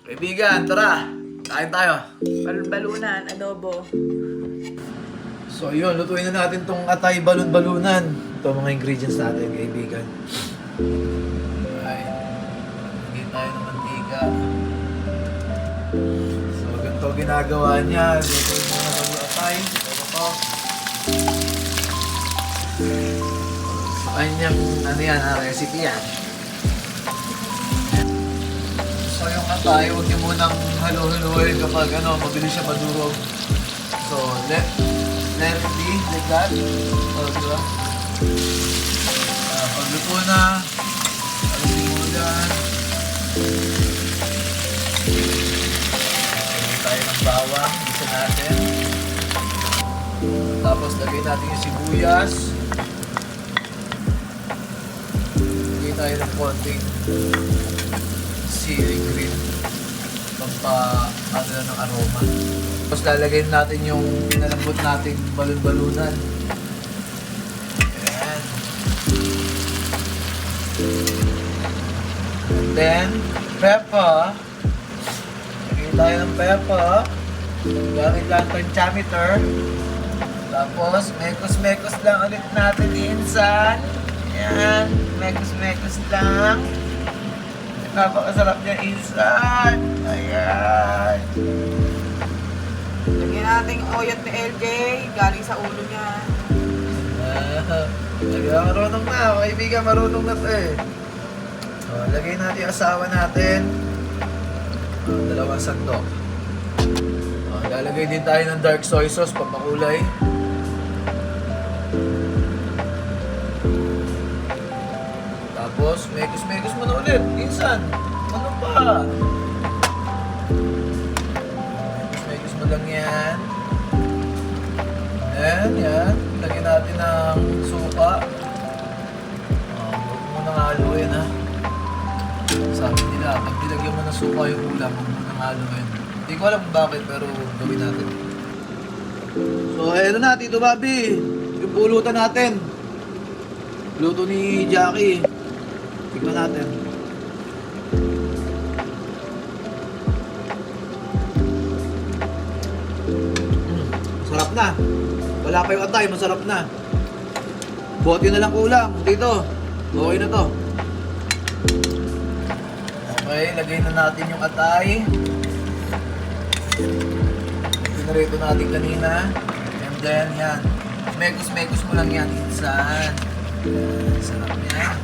Kaibigan, tara! Kain tayo. Balon-balunan, adobo. So yun, lutuin na natin tong atay balon-balunan. Ito mga ingredients natin, kaibigan. Ay, lagyan tayo ng mantika. So ganito ginagawa niya. Lutuin mo na ng atay. Ito ko. Sa kanyang, ano yan, recipe yan. So yung atay, huwag niyo munang halo-haloin kapag mabilis siya madurog. So let it be like that. O, diba? Pagluto na, alisin mo dyan. Lagay tayo ng bawang, isa natin. Tapos lagay natin yung sibuyas. Lagay tayo ng konting chili green ng aroma. Tapos lalagay natin yung pinalambot nating balon-balunan. Ayan. And then, pepper. Lagay tayo ng pepper. Gamit lang pentameter. Tapos, mekos-mekos lang ulit natin insan. Ayan. Mekos-mekos lang. Napakasarap niya insan. Ayan. Lagyan natin oyot ni LJ, galing sa ulo niya. Marunong na, kaibigan, marunong na to eh. So, lagay natin yung asawa natin. Dalawang sandok. Lalagay din tayo ng dark soy sauce, pampakulay. Tapos, mekos-mekos mo na ulit. Insan, ano pa? Mekos-mekos mo lang yan. And yan, lagyan natin ng suka. Huwag mo nang haluin ha. Sabi nila, pag nilagyan mo ng suka yung ulam, huwag mo nang haluin. Hindi ko alam bakit, pero gawin natin. So, ayun na, Tito Bobby. Yung pulutan natin. Luto ni Jackie. Tignan natin. Masarap na. Wala pa yung atay, masarap na. Bote na lang kulang. Dito. Okay na to. Okay, lagay na natin yung atay. Pinarito natin kanina. And then, yan. Mekos-mekos mo lang yan, insan. Sarap yan.